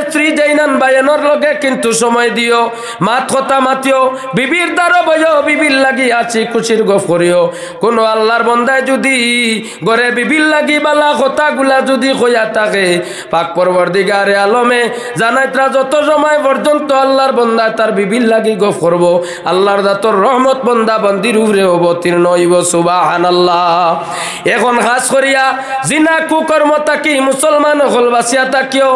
স্ত্রী যাইনান বায়নর লগে কিন্তু সময় দিও, মাত কথা মাতিও, বিবির দ্বারা বইও, বিবির লাগি আছি খুশির গফ করিও। কোনো আল্লাহর বন্দায় যদি ঘরে বিবির লাগি বালা কথাগুলা যদি কইয়া থাকে, পাক পরবর্তীকারে আলমে জানাইতরা যত সময় পর্যন্ত আল্লাহর বন্দা তার বিবির লাগি গফ করব, আল্লাহর দাতর রহমত বন্দা বন্দির উপরে অবতীর্ণ হইব। সুবহানাল্লাহ। এখন খাস করিয়া জিনা কুকর্ম তাকি মুসলমান হল বাসিয়া তাকিও,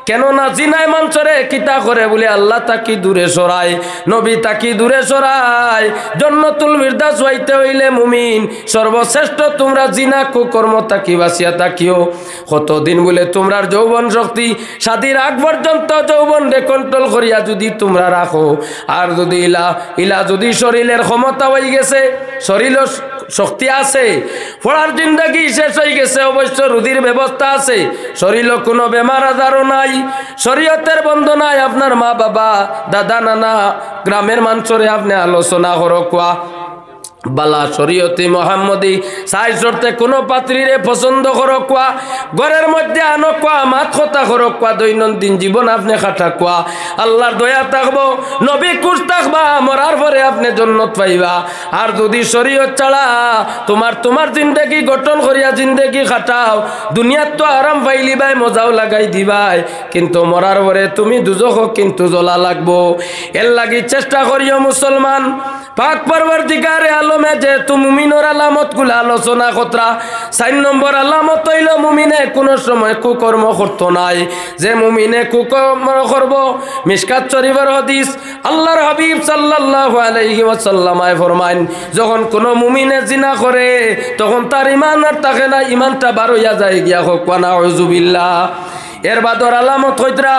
কেননা জিনায় মানুষরে কিতা করে বলে আল্লাহ তাকি দূরে সরায়, নবী তাকি দূরে সরায়। জান্নাতুল ফিরদাউস হইতে হইলে মুমিন সর্বশ্রেষ্ঠ তোমরা জিনা কুকর্ম তাকি বাসিয়া তাকিও। কতদিন বলে তোমরার যৌবন শক্তি শাদীর আগ পর্যন্ত যৌবন রে কন্ট্রোল করিয়া যদি তোমরা রাখো, আর যদি ইলা যদি শরীরের ক্ষমতা হয়ে গেছে, শরীর শক্তি আছে, পড়ার জিন্দগি শেষ হয়ে গেছে, অবশ্য রুদির ব্যবস্থা আছে, শরীরও কোনো বেমার আজারও নাই, শরীয়তের বন্ধ নাই, আপনার মা বাবা দাদা নানা গ্রামের মানুষরে আপনি আলোচনা করো কোয়া বালা শরীয়তে মোহাম্মদী সাই চড়তে কোনো পাত্রীরে পছন্দ করো কোয়া, ঘরের মধ্যে আনো কোয়া, মাত কথা করো কোয়া, দৈনন্দিন জীবন আপনি খাটা কোয়া, আল্লাহর দয়া থাকবো, নবী কুশ থাকবা, মরার পরে আপনি জান্নাত পাইবা। আর যদি শরীয়ত ছাড়া তোমার জিন্দগি গঠন করিয়া জিন্দগি খাটাও, দুনিয়াত তো আরাম পাইলি ভাই, মজাও লাগাই দিবাই, কিন্তু মরার পরে তুমি দুজখ কিন্তু জ্বলা লাগবো। এর লাগি চেষ্টা করিও মুসলমান, পাক পরবর্তীকারে আলমে যেহেতু মুমিনের আলামত গুলা আলোচনা কতরা, 4 নম্বর আলামত হইল মুমিনে কোনো সময় কুকর্ম করতো নাই। যে মুমিনে কুকর্ম করব, মিশকাত শরীফের হাদিস, আল্লাহর হাবিব সাল্লাল্লাহু আলাইহি ওয়াসাল্লাম ফরমাইন, যখন কোনো মুমিনে জিনা করে তখন তার ঈমান আর থাকে না, ঈমানটা বার হইয়া যায় গিয়া, হোক ওয়া নাউযুবিল্লাহ। এর বাদর আলামত হইতরা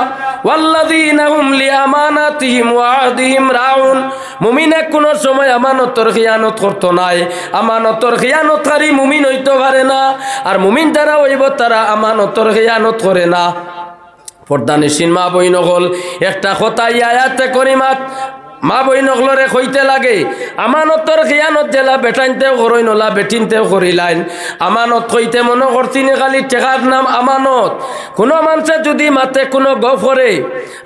ওয়াল্লাযীনা হুম লিআমানাতিহিম ওয়া আহদিহিম রাউন, মুমিনে কোন সময় আমানতের খিয়ানত করতো নাই, আমানতের খিয়ানতকারী মুমিন হইতে পারে না, আর মুমিন যারা হইব তারা আমানতের খিয়ানত করে না। পর্দানিসীন মা বইন হল একটা কথা আয়াতে করিমাত মা বই নকলরে কইতে লাগে, আমানতর খিয়ানত জেলা বেটাইনতেও করই নলা বেটিনতেও করিলাইন। আমানত কইতে মনে করতিনি খালি টেকার নাম আমানত। কোনো মানুষে যদি মাতে কোনো গফ করে,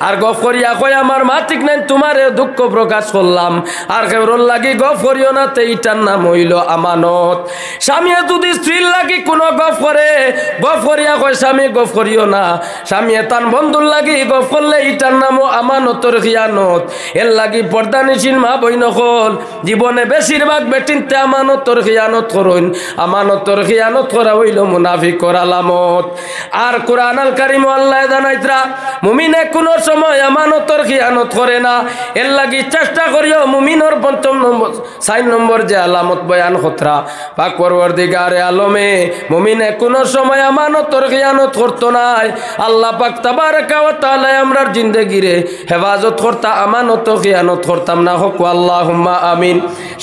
আর গফ করিয়া কয় আমার মা ঠিক নাই, তোমার দুঃখ প্রকাশ করলাম, আর কেউর লাগি গফ করিও না, তে ইটার নাম হইল আমানত। স্বামীয়ে যদি স্ত্রীর লাগি কোনো গফ করে, গফ করিয়া কয় স্বামী গফ করিও না, স্বামীয়ে তার বন্ধুর লাগি গফ করলে ইটার নামও আমানতর খিয়ানত। এর লাগি পর্দানিসীন মা বই নকল জীবনে বেশিরভাগ বেটিনতে আমানতর খিয়ানত করুন। আমানতর খিয়ানত করা হইল মুনাফিকর আলামত। আর কোরআন আল কারীম আল্লাহ জানাইতরা মুমিনে কোনো সময় আমানতর খিয়ানত করে না। এর লাগি চেষ্টা করিও মুমিনর 4 নম্বর যে আলামত বয়ান হতরা, পাক পরওয়ারদিগারে আলমে মুমিনে কোনো সময় আমানতর খিয়ানত করতো নাই। আল্লাহ পাক তাবারাকা ওয়া তাআলা আমরার জিন্দেগিরে হেফাজত করতা, আমানত খিয়ানত করতাম না, হোক আল্লাহুম্মা আমিন।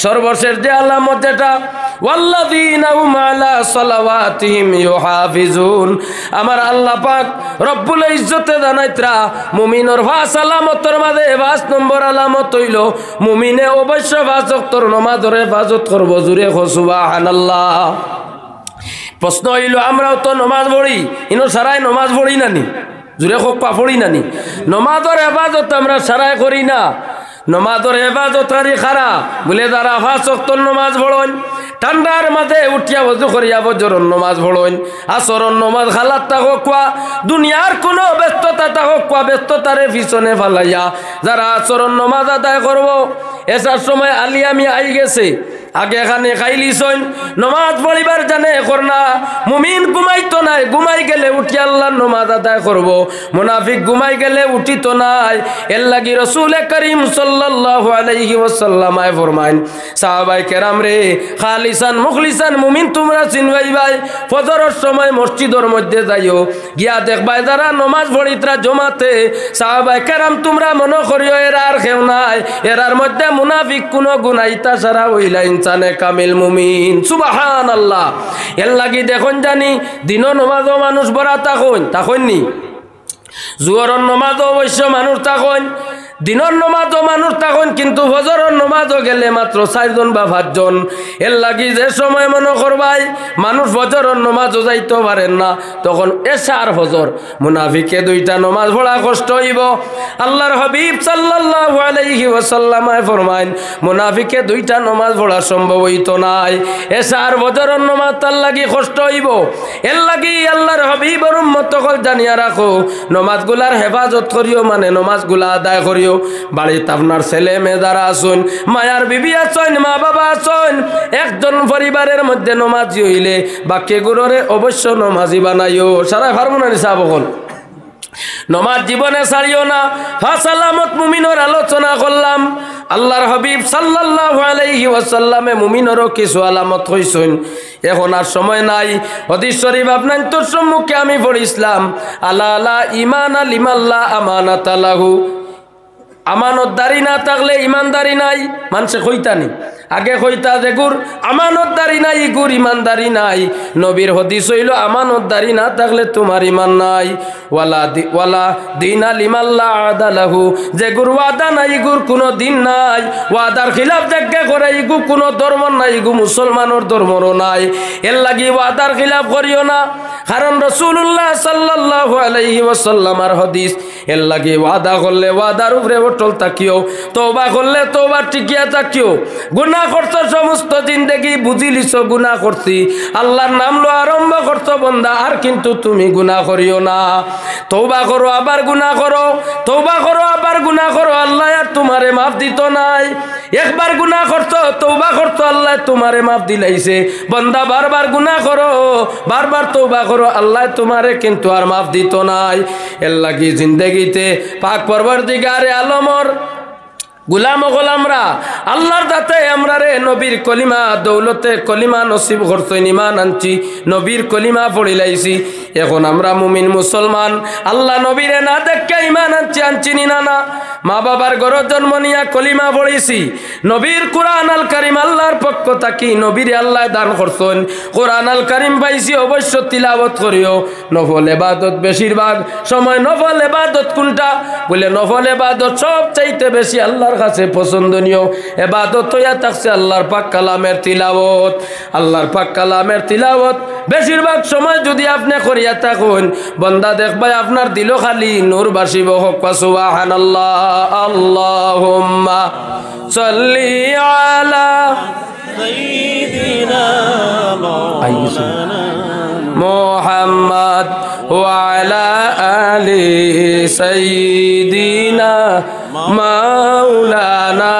সর্বশেষ যে আলামত যেটা ওয়াল্লাযীনা হুম আলা সালাওয়াতিহিম ইউহাফিজুন, আমার আল্লাহ পাক রব্বুল ইজ্জতে জানাইতরা মুমিনের 5 আলামতের মাঝে 5 নম্বর আলামত হইল মুমিনে অবশ্য 5 ওয়াক্তের নামাজের হেফাজত করব। জুরে সুবহানাল্লাহ। প্রশ্ন হইল আমরাও তো নামাজ পড়ি, ইনো সারাই নামাজ পড়ি নানি? জুরে হোক পা পড়ি নানি? নামাজের হেফাজত আমরা সারাই করি না। নমাজের হেফাজতকারী খারা বলে যারা 5 ওয়াক্তের নামাজ পড়েন, ঠান্ডার মাঝে উঠিয়া ওযু করিয়া ফজরের নামাজ পড়েন, আসরের নামাজ খালাত থাকুক কোয়া, দুনিয়ার কোনো ব্যস্ততা থাকুক কোয়া, ব্যস্ততারে পিছনে ফালাইয়া যারা আসরের নামাজ আদায় করব, এসার সময় আলিয়ামি আই গেছে, আগে এখানে খাইলিছন, নমাজ পড়িবার জানে করনা। মুমিন ঘুমাইতো নাই, ঘুমাই গেলে উঠি আল্লাহর নমাজ আদায় করব। মুনাফিক ঘুমাই গেলে উঠিত নাই। এর লাগি রাসূল করিম সাল্লাল্লাহু আলাইহি ওয়াসাল্লাম ফরমাইন, সাহাবায়ে কেরাম রে, খালিসান মুখলিসান মুমিন তোমরা চিনবাইবাই, ফজরের সময় মসজিদের মধ্যে যাইও, গিয়া দেখবাই যারা নমাজ পড়িতরা জমাতে, সাহাবায়ে কেরাম তোমরা মনে করিও এরা আর কেউ নাই, এরার মধ্যে মুনাফিক কোনো গুনাইতা সারা হইলা ইনসানে কামিল মুমিন। সুবহানাল্লাহ। এর লাগি দেখুন জানি দিন নমাজও মানুষ বড়া তখন নি, জোহরের নমাজও অবশ্য মানুষ তখন, দিনের নমাজও মানুষ তখন, কিন্তু ফজরের নমাজও গেলে মাত্র 4 জন বা 5 জন। এর লাগি যে সময় মনে করবাই মানুষ ফজরের নমাজও যাইতে পারেন না, তখন এশা আর ফজর মুনাফিকে 2টা নমাজ পড়া কষ্ট হইব। আল্লাহর হাবিব সাল্লাল্লাহু আলাইহি ওয়াসাল্লাম ফরমাইন মুনাফিকে 2টা নমাজ পড়া সম্ভব হইতো নাই, এশা আর ফজরের নমাজ তার লাগি কষ্ট হইব। এর লাগি আল্লাহর হাবিবের উম্মত সকল জানিয়া রাখো, নমাজগুলার হেফাজত করিও, মানে নমাজগুলা আদায় করিও। বাড়িতে আপনার ছেলে মেয়ে যারা আসুন, মায়ার বিবি আসুন, মা বাবা আসুন, একজন পরিবারের মধ্যে নমাজি হইলে বাকি গুলোরে অবশ্য নমাজি বানাইও। সারা হারমোনারি সাবকল নমাজ জীবনে ছাড়িও না। ফাসালামত মুমিনের আলোচনা করলাম। আল্লাহর হাবিব সাল্লাল্লাহু আলাইহি ওয়াসাল্লামে মুমিনেরও কিছু আলামত হইছেন। এখন আর সময় নাই, হাদিস শরীফ আপনার তোর সম্মুখে আমি পড়িছিলাম। আলা আলা ঈমান লিমাল্লাহ আমানাতা লাহু, আমানতদারি না থাকলে ইমানদারি নাই। মানুষে কইতানি আগে কইতা যে গুর আমানতদারি নাই, গুর ইমানদারি নাই। নবীর হাদিস হইল আমানতদারি না থাকলে তোমার ইমান নাই। ওয়ালা দিন লিমাল্লাহ আদালাহু, যে গুর ওয়াদা নাই গুর কোনো দিন নাই। ওয়াদার খিলাফ যাকে করে ইগু কোনো ধর্ম নাই, ইগু মুসলমানের ধর্মরও নাই। এর লাগি ওয়াদার খিলাফ করিও না, কারণ রাসূলুল্লাহ সাল্লাল্লাহু আলাইহি ওয়াসাল্লামের হাদিস। এর লাগি ওয়াদা করলে ওয়াদার উপরে অটল থাকিও, তওবা করলে তওবার টিকিয়া থাকিও। গুনাহ করছো সমস্ত জিন্দেগি বুঝিলিছ গুনাহ করছি, আল্লাহর নাম লো আরম্ভ করছো বন্দা, আর কিন্তু তুমি গুনাহ করিও না। তওবা করো আবার গুনাহ করো, তওবা করো আবার গুনাহ করো, আল্লাহ আর তোমারে মাফ দিত নাই। একবার গুনাহ করছো তওবা করছো, আল্লাহ তোমারে মাফ দিলাইছে। বন্দা বারবার গুনাহ করো, বারবার তওবা করো, আল্লাহ তোমারে কিন্তু আর মাফ দিত নাই। এর লাগি জিন্দেগিতে পাক পরবর্তীকারে আলমর গুলাম গোলামরা আল্লাহর দাতে আমরা রে নবীর কলিমা দৌলতে কলিমা নসিব করছেন, ইমান আনছি, নবীর কলিমা পড়িলাইছি। এখন আমরা মুমিন মুসলমান, আল্লাহ নবীরে না দেখে ইমান আনছি না না। মা বাবার ঘর জন্ম নিয়া কলিমা পড়িছি, নবীর কুরআন আল কারীম আল্লাহর পক্ষ থাকি নবীরে আল্লাহ দান করছেন। কুরআন আল কারীম পাইছি, অবশ্য তিলাওয়াত করিও। নফল ইবাদত বেশিরভাগ সময়, নফল ইবাদত কোনটা বলে, নফল ইবাদত সব চাইতে বেশি আল্লাহর কাছে পছন্দনীয় ইবাদত হইয়া থাকছে আল্লাহর পাক কালামের তিলাওয়াত। আল্লাহর পাক কালামের তিলাওয়াত বেশিরভাগ সময় যদি আপনি করিয়া থাকুন, বান্দা দেখবাই আপনার দিল খালি নূর বাসিব। হক সুবহানাল্লাহ, আল্লাহুম্মা সাল্লি আলা সাইয়্যিদিনা মুহাম্মদ ওয়া আলা আলি সাইয়্যিদিনা মাওলানা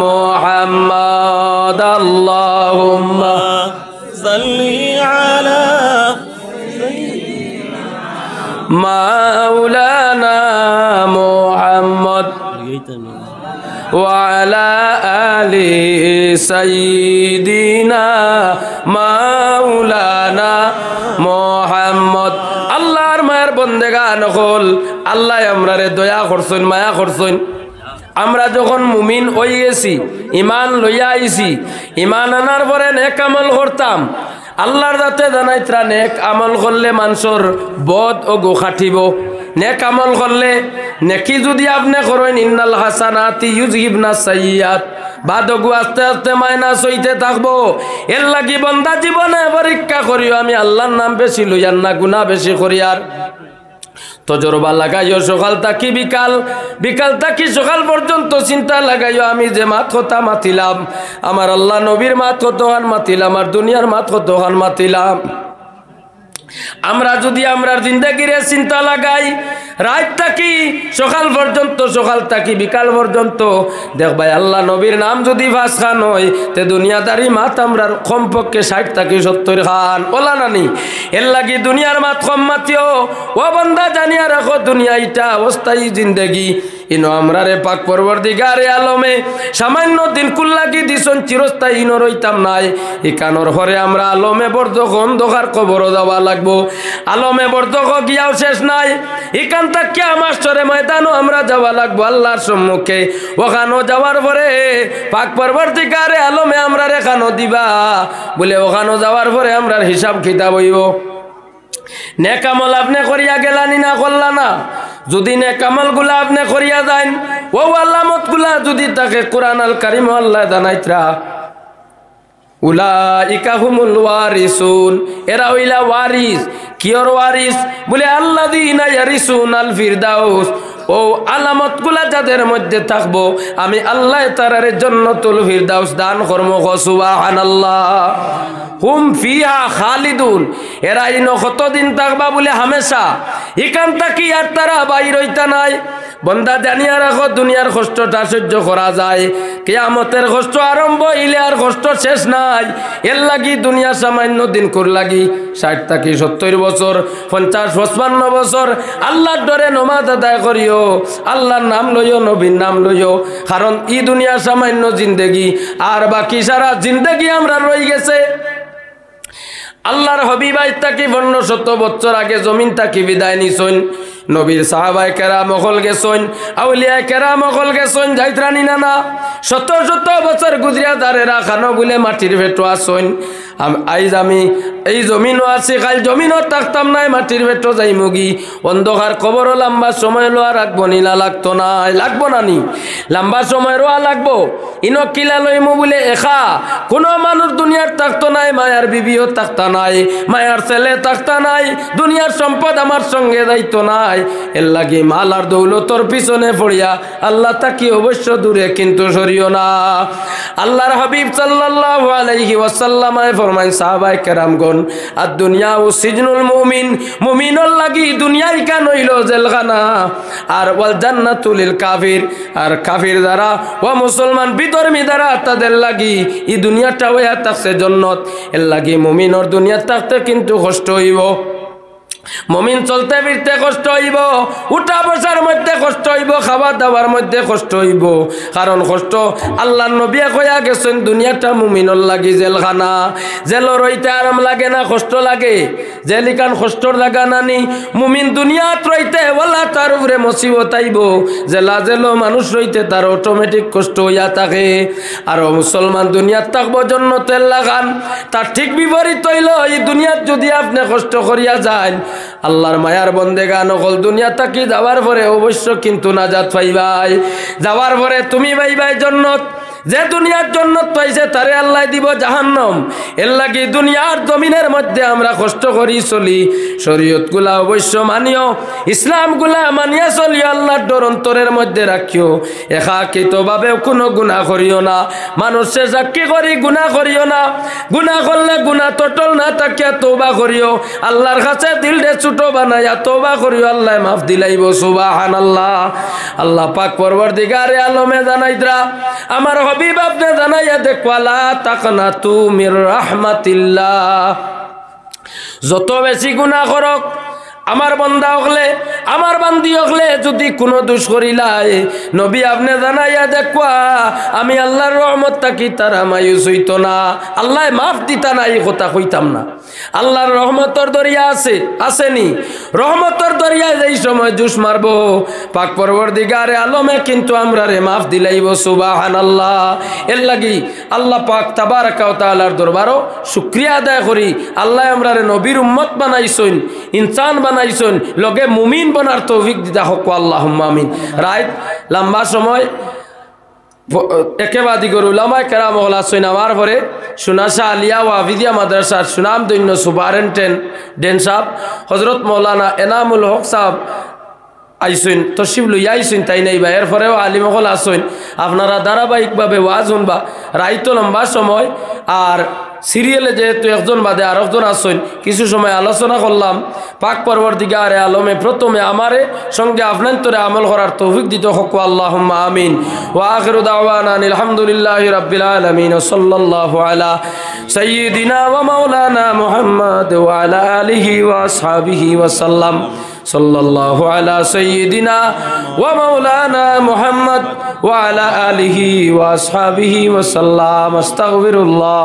মুহাম্মদ। আল্লাহুম্মা সাল্লি আলা মাওলানা মুহাম্মদ ওয়া আলা আলি সাইয়্যিদিনা মাওলানা মুহাম্মদ। আল্লাহর মায়ের বন্দেগান হল, আল্লাহ আমরারে দয়া করছেন, মায়া করছেন। আমরা যখন মুমিন হয়ে গেছি, ইমান লইয়া আইছি, ইমান আনার পরে নেক আমল করতাম। আল্লাহর দাতে জানাইত্রা নেক আমল করলে মানুষের বদ ও গো খাটিব। নেক আমল করলে নেকি যদি আপনি করেন, ইন্নাল হাসানাতি ইউযহিবনা সাইয়্যাত, বাদগু আস্তে আস্তে মাইনাস হইতে থাকবো। এর লাগি বন্দা জীবনে পরীক্ষা করিও, আমি আল্লাহর নাম বেশি লইয়ার না গুনাহ বেশি করিয়ার। তজরবা লাগাইও সকাল থাকি বিকাল, বিকাল থাকি সকাল পর্যন্ত চিন্তা লাগাইও, আমি যে মাত কথা মাতিলাম, আমার আল্লাহ নবীর মাত কতখান মাতিলাম, আর দুনিয়ার মাত কতখান মাতিলাম। আমরা যদি আমরার জিন্দেগিরে চিন্তা লাগাই, রাত থাকি সকাল পর্যন্ত, সকাল থাকি বিকাল পর্যন্ত, দেখবাই আল্লাহ নবীর নাম যদি 5 খান হয়, তে দুনিয়াদারি মাত আমরার কমপক্ষে 60 থেকে 70 খান ওলা নানি। এর লাগি দুনিয়ার মাত কম মাতিও। ও বান্দা জানিয়া রাখো, দুনিয়া ইটা অস্থায়ী জিন্দেগি। ইনো আমরারে পাক পরবর্তীকারে আলমে সামান্য দিন কুল্লাকি দিছন, চিরস্থায়ী ইনো রইতাম নাই। ইকানোর হরে আমরা আলমে বর্ধক অন্ধকার কবরও যাওয়া লাগবো। আলমে বর্ধক গিয়াও শেষ নাই, ইকান তাকে আমার সরে ময়দানও আমরা যাওয়া লাগবো আল্লাহর সম্মুখে। ওখানো যাওয়ার পরে পাক পরবর্তীকারে আলমে আমরা রেখানো দিবা বলে, ওখানো যাওয়ার পরে আমরার হিসাব খিতাব হইব। নেক আমল আপনি করিয়া গেলানি না করলা না, যদি নেক আমল গুলা আপনি করিয়া যান, ও আলামতগুলা যদি তাকে কোরআন আল কারীম আল্লাহ জানাইতরা উলাইকা হুমুল ওয়ারিসুন, এরা হইলা ওয়ারিস। কিয়র ওয়ারিস বলে আল্লাযীনা ইয়ারিসুনাল ফিরদাউস। ও আলামতগুলা যাদের মধ্যে থাকবো আমি আল্লাহ তাআলার জান্নাতুল ফিরদাউস দান করব। সুবহানাল্লাহ। হুম ফিহা খালিদুন, এরা ইনো কতদিন থাকবা বলে হামেশা। এখান থাকি আর তারা বাইর হইতা নাই। বন্দা জানিয়া রাখো, দুনিয়ার কষ্টটা সহ্য করা যায়, কিয়ামতের কষ্ট আরম্ভ হইলে আর কষ্ট শেষ নাই। এর লাগি দুনিয়া সামান্য দিন কর লাগি 60 থেকে 70 বছর, 50-55 বছর আল্লাহর ডরে নমাজ আদায় করিও, আল্লাহর নাম লইও, নবীর নাম লইও। কারণ এই দুনিয়া সামান্য জিন্দেগি, আর বাকি সারা জিন্দেগি আমরা রই গেছে। আল্লাহর হাবিব আজ তাকি 1500 বছর আগে জমিন তাকি বিদায় নিছইন। নবীর সাহাবায়ে কেরাম মহল গেছইন, আউলিয়া কেরাম মহল গেছইন, যাইত্রানি নানা শত শত বছর গুজরিয়া দারেরা খানো বলে মাটির ভেটো আসইন। আইজ আমি এই জমিনও আছি, কাল জমিনও থাকতাম নাই, মাটির ভেটো যাই মুগি। অন্ধকার কবরও লম্বা সময় লোয়া রাখবো নি, না লাগতো না, লাগবো না নি, লম্বা সময় রোয়া লাগবো। ইনো কিলা লইমু বলে এখা কোনো মানুষ দুনিয়ার থাকতো নাই, মায়ার বিবিও থাকতা নাই, মায়ার ছেলে থাকতা নাই, দুনিয়ার সম্পদ আমার সঙ্গে যাইতো নাই। এর লাগি মাল আর দৌলতর পিছনে পড়িয়া আল্লাহ তাকি অবশ্য দূরে কিন্তু সরিও না। আল্লাহর হাবিব সাল্লাল্লাহু আলাইহি ওয়াসাল্লাম ফরমায় সাহাবায়ে কেরামগণ, আর দুনিয়া ও সিজনুল মুমিন, মুমিনের লাগি দুনিয়াই কেন হইল জেলখানা, আর ওয়াল জান্নাতু লিল কাফির, আর কাফির দ্বারা ও মুসলমান বিধর্মী দ্বারা তাদের লাগি এই দুনিয়াটা হইয়া থাকছে জান্নাত। এর লাগি মুমিনের দুনিয়া থাকতে কিন্তু কষ্ট হইব, মুমিন চলতে ফিরতে কষ্ট হইব, উঠা বসার মধ্যে কষ্ট হইব, খাওয়া দাওয়ার মধ্যে কষ্ট হইব। কারণ কষ্ট আল্লাহর নবী কইয়া গেছেন দুনিয়াটা মুমিনের লাগি জেলখানা। জেল রইতে আরাম লাগে না, কষ্ট লাগে। জেলিকান কষ্টর লাগা নানি, মুমিন দুনিয়াত রইতে ওলা তার উপরে মুসিবত আইব। জেলা জেলো মানুষ রইতে তার অটোমেটিক কষ্ট হইয়া থাকে। আর মুসলমান দুনিয়াত থাকবো জান্নাতের লাগান, তার ঠিক বিপরীত হইল এই দুনিয়াত যদি আপনি কষ্ট করিয়া যান, আল্লাহর মায়ার বন্দেগা নকল দুনিয়া থাকি যাওয়ার পরে অবশ্য কিন্তু নাজাত পাইবাই। যাওয়ার পরে তুমি পাইবাই জান্নাত। যে দুনিয়ার জান্নাত পাইছে তারে আল্লাহ দিব জাহান্নাম। এর লাগি দুনিয়ার জমিনের মধ্যে আমরা কষ্ট করি চলি, শরীয়ত গুলা অবশ্য মানিও, ইসলাম গুলা মানিয়া চলিও, আল্লাহর ডর অন্তরের মধ্যে রাখিও। একাকিতভাবে কোনো গুনাহ করিও না, মানুষের সাক্ষী করি গুনাহ করিও না। গুনাহ করলে গুনাহ টটল না তাকিয়া তওবা করিও, আল্লাহর কাছে দিলটা ছোট বানাইয়া তওবা করিও, আল্লাহ মাফ দিলাইব। সুবহানাল্লাহ। আল্লাহ পাক পরওয়ারদিগারে আলমে জানাইতরা, আমার হাবিব আপনি জানাইয়া দেখো, লা তাকনাতু মির রাহমাতিল্লাহ। যত বেশি গুনাহ করক আমার বান্দা হলে, আমার বান্দি হলে, যদি কোনো দোষ করিলাই, নবী আপনি জানাইয়া দেখো আমি আল্লাহর রহমত থাকি তারা মায়ুস হইতো না, আল্লাহ মাফ দিতা না, এই কথা কইতাম না। আল্লাহর রহমতর দরিয়া আছে, আসেনি? রহমতর দরিয়ায় যেই সময় জুস মারবো পাক পরওয়ারদিগারে আলমে কিন্তু আমরা রে মাফ দিলাইব। সুবহানাল্লাহ। এর লাগি আল্লাহ পাক তাবারাকা ওয়া তাআলার দরবারও শুকরিয়া আদায় করি, আল্লাহ আমরা রে নবীর উম্মত বানাইছেন, ইনসান বানাইছেন, লগে মুমিন বানার তৌফিক দিতা হোক, আল্লাহুম্মা আমিন। রাইট লম্বা সময় একেবাদি গরু উলামায়ে কেরাম হল আসইন। আমার পরে সুনাশা আলিয়া ও আবিদিয়া মাদ্রাসার সুনাম দৈন্য সুপারিনটেন্ডেন্ট ডেন সাহেব হজরত মৌলানা এনামুল হক সাহেব আইসইন, তশরিফ লইয়া আইসইন, তাই নাই বা এর পরেও আলিমহল আসইন। আপনারা ধারাবাহিকভাবে ওয়াজ শুনবা, রাইতো লম্বা সময়, আর সিরিয়ালে যেহেতু একজন বাদে আর একজন আসইন, কিছু সময় আলোচনা করলাম। পাক পরওয়ারদিগারে আলমে প্রথমে আমারে সঙ্গে আপনার তোরে আমল করার তৌফিক দিতে হোক, আল্লাহুম্মা আমিন। ওয়া আখিরু দাওয়ানা আলহামদুলিল্লাহি রাব্বিল আলামিন। সাল্লাল্লাহু আলা সাইয়্যিদিনা ওয়া মাওলানা মুহাম্মদ ওয়া আলা আলিহি ওয়া আসহাবিহি ওয়া সাল্লাম। সাল্লাল্লাহু আলা সাইয়্যিদিনা ওয়া মাওলানা মুহাম্মদ ওয়া আলা আলিহি ওয়া আসহাবিহি ওয়া সাল্লাম। আস্তাগফিরুল্লাহ,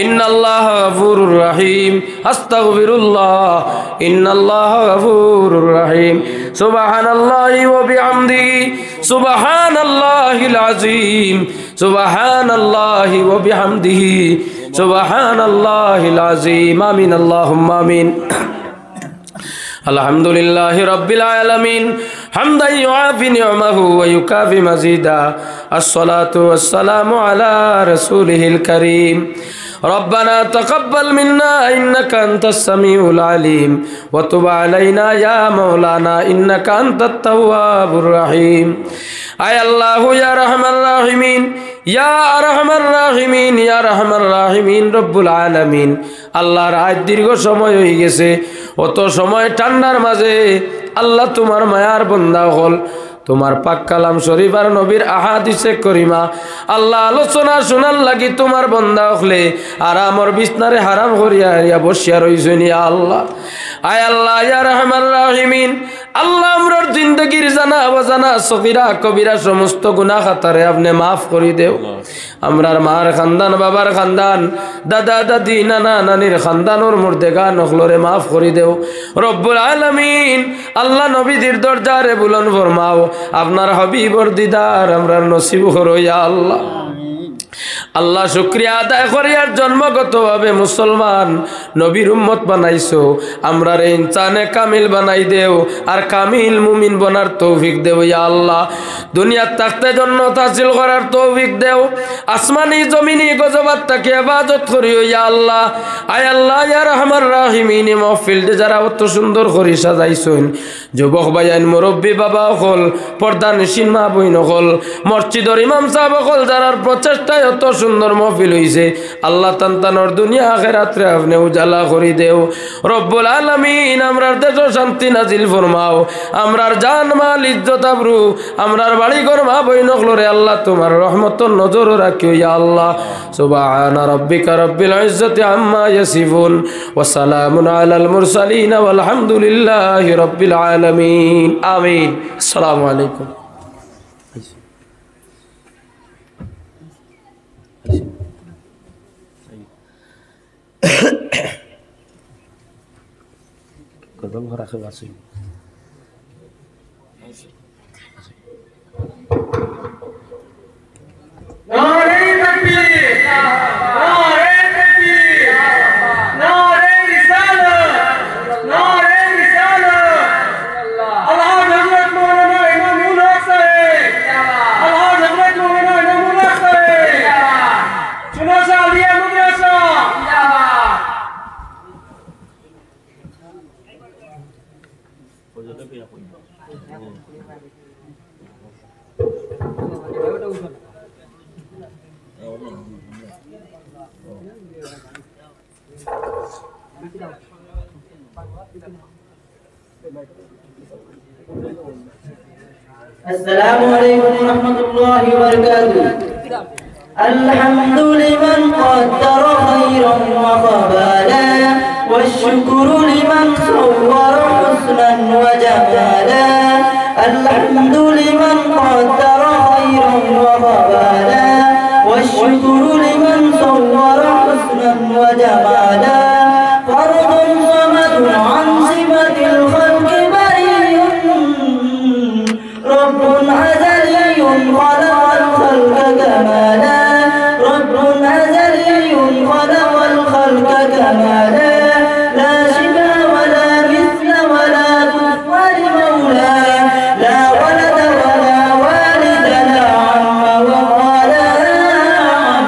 ইন্নাল্লাহা গফুরুর রহিম। আস্তাগফিরুল্লাহ, ইন্নাল্লাহা গফুরুর রহিম। সুবহানাল্লাহি ওয়া বিহামদিহি, সুবহানাল্লাহিল আযীম, সুবহানাল্লাহি ওয়া বিহামদিহি, সুবহানাল্লাহিল আযীম। আমিন, আল্লাহুম্মা আমিন। আলহামদুলিল্লাহি রাব্বিল আলামিন, حمدا يعافي نعمه ويكافي مزيدا الصلاة والسلام على رسوله الكريم ربنا تقبل منا إنك أنت السميع العليم وتب علينا يا مولانا إنك أنت التواب الرحيم أي الله يا رحم الراحمين يا أرحم الراحمين يا رحم الراحمين رب العالمين আল্লাহর আজ দীর্ঘ সময় হয়ে গেছে অত সময় ঠান্ডার মাঝে আল্লাহ তোমার মায়ার বান্দা হল তোমার পাক কালাম শরীফ আর নবীর আহাদিসে করিমা আল্লাহ আলোচনা শোনার লাগি তোমার বান্দা হলে আরামর বিছনারে হারাম করিয়া হারিয়া বসিয়া রইছেন ইয়া আল্লাহ আয় আল্লাহ ইয়া রহমান রাহিমিন আল্লাহ আমরার জিন্দগির জানা অজানা সগীরা কবিরা সমস্ত গুনাহ খাতারে আপনি মাফ করে দেও আমরার মার খানদান বাবার খানদান দাদা দাদি নানা নানির খানদানোর মুর্দেগা নখলরে মাফ করে দেও রব্বুল আলামিন আল্লাহ নবীদের দরজারে বুলন্দ ফরমাও আপনার হাবিবর দিদার আমরার নসিব করো ইয়া আল্লাহ আল্লাহ শুকরিয়া আদায় করিয়ার জন্মগতভাবে মুসলমান নবীর উম্মত বানাইছো আমরার ইনসানে কামিল বানাই দেও আর কামিল মুমিন বনার তৌফিক দেও ইয়া আল্লাহ দুনিয়ার থাকতে জান্নাত হাসিল করার তৌফিক দেও আসমানি জমিনি গজবাত তাকে ইবাদত করিও ইয়া আল্লাহ আয় আল্লাহ ইয়া রহমান রাহিমিন মাহফিল দে যারা অত সুন্দর করে সাজাইছেন যুবক ভাইয়ান মুরব্বী বাবা হল পর্দা নিশিন মা বইন হল মসজিদের ইমাম সাহেব হল যারার প্রচেষ্টায় এত সুন্দর মাহফিল হইছে আল্লাহ তান্তানোর দুনিয়া আখিরাতে আপনি উজালা করে দেও রব্বুল আলামিন আমরার দেশ শান্তি নাজিল ফরমাও আমরার জান মাল ইজ্জত আবরু আমরার বাড়ি ঘর মা বইন হলরে আল্লাহ তোমার রহমতের নজর রাখিও ইয়া আল্লাহ সুবহানা রাব্বিকা রাব্বিল ইজ্জতি আম্মা ইয়াসিফুন ওয়া সালামুন আলাল মুরসালিন ওয়াল হামদুলিল্লাহি রাব্বিল আলামিন আমিন আসসালামু আলাইকুম কদম রাখে বাসি নারে তাকবীর নারে তাকবীর নারে রিসালাত নারে রিসালাত আল্লাহ হযরত মাওলানা ইমামুল হক সাহেব আল্লাহ হযরত মাওলানা ইমামুল হক সাহেব চুনাসা আলিয়া মাদ্রাসা السلام عليكم ورحمة الله وبركاته. الحمد لمن قدر خيرا وقبالا والشكر لمن صور حسنا وجمالا الحمد لمن قدر خيرا وقبالا والشكر لمن صور حسنا وجمالا فرد صمد عن صفة الخلق بريء رب أزلي خلق الخلق كمالا رب أزلي خلق الخلق كمالا لا شبه ولا مثل ولا كفر مولى لا ولد ولا والد لا عم ولا عم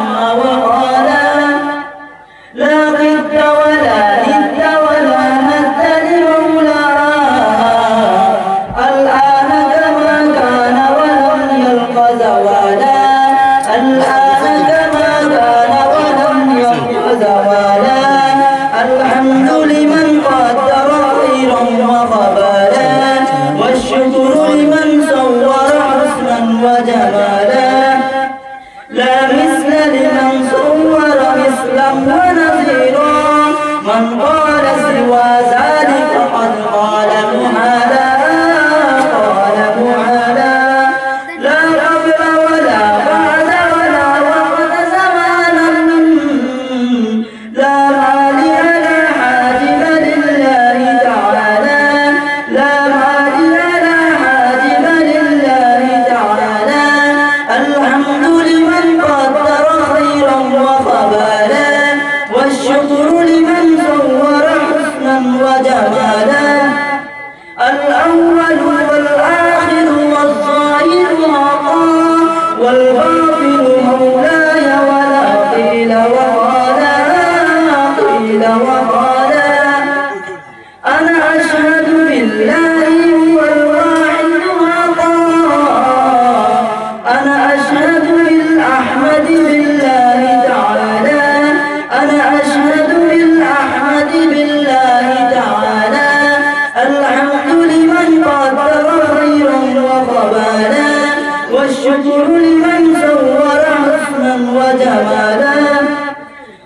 والشكر لمن صور حسنا وجمالا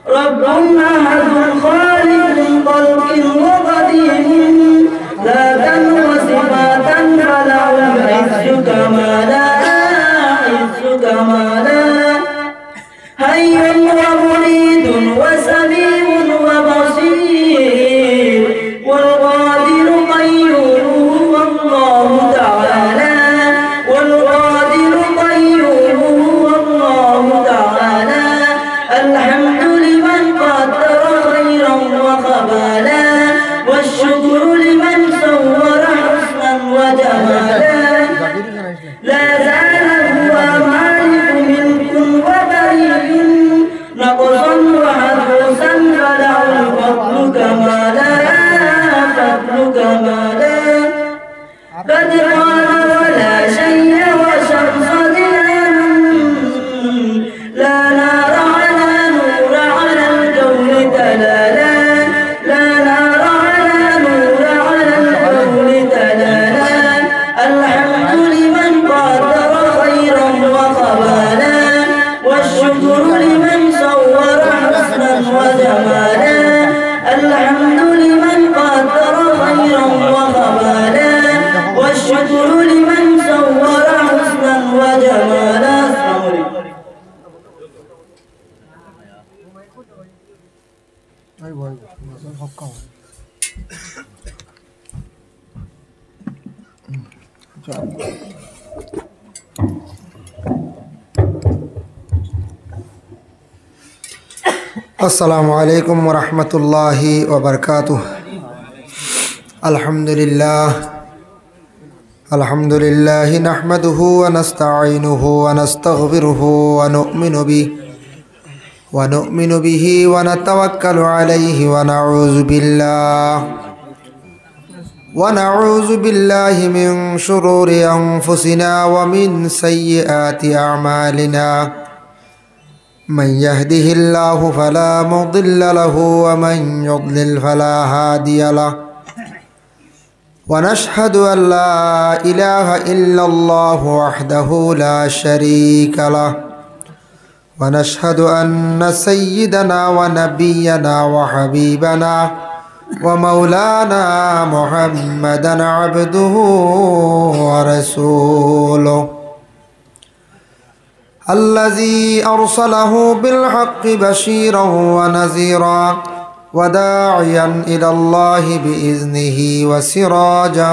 رب أحد خالق خلق وقديم ذاتا وصفاتا فله العز كمالا حي ومريد وسميع وبصير والقادر قيوم والله تعالى الحمد لمن قدر خيرا وخبالا والشكر لمن صور حسنا وجمالا لا زال هو مالك ملك وبريء نقصا وحدوثا فله الفضل كمالا قد قال ولا شيء وشمس لا نار على نور على الكون تلالا لا نار على نور على الكون تلالا الحمد لمن قدر خيرا وقبالا والشكر لمن صور حسنا وجمالا الحمد لمن قدر خيرا وقبالا والشكر لمن صور حسنا وجمالا. السلام عليكم ورحمة الله وبركاته. الحمد لله نحمده ونستعينه ونستغفره ونؤمن به ونتوكل عليه ونعوذ بالله من شرور أنفسنا ومن سيئات أعمالنا من يهده الله فلا مضل له ومن يضلل فلا هادي له ونشهد أن لا إله إلا الله وحده لا شريك له ونشهد أن سيدنا ونبينا وحبيبنا ومولانا محمدا عبده ورسوله الذي أرسله بالحق بشيرا ونذيرا وداعيا إلى الله بإذنه وسراجا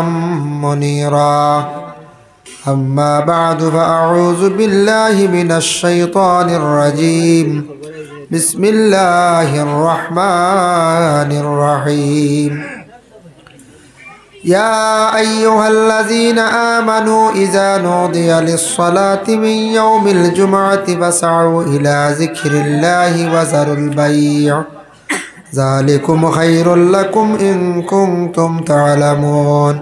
منيرا أما بعد فأعوذ بالله من الشيطان الرجيم بسم الله الرحمن الرحيم يا أيها الذين آمنوا إذا نودي للصلاة من يوم الجمعة فاسعوا إلى ذكر الله وذروا البيع ذلكم خير لكم إن كنتم تعلمون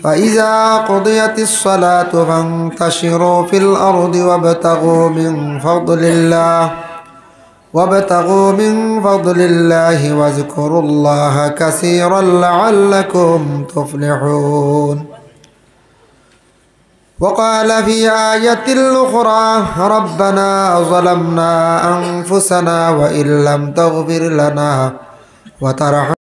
فإذا قضيت الصلاة فانتشروا في الأرض وابتغوا من فضل الله واذكروا الله كثيرا لعلكم تفلحون. وقال في آية أخرى ربنا ظلمنا أنفسنا وإن لم تغفر لنا وترحمنا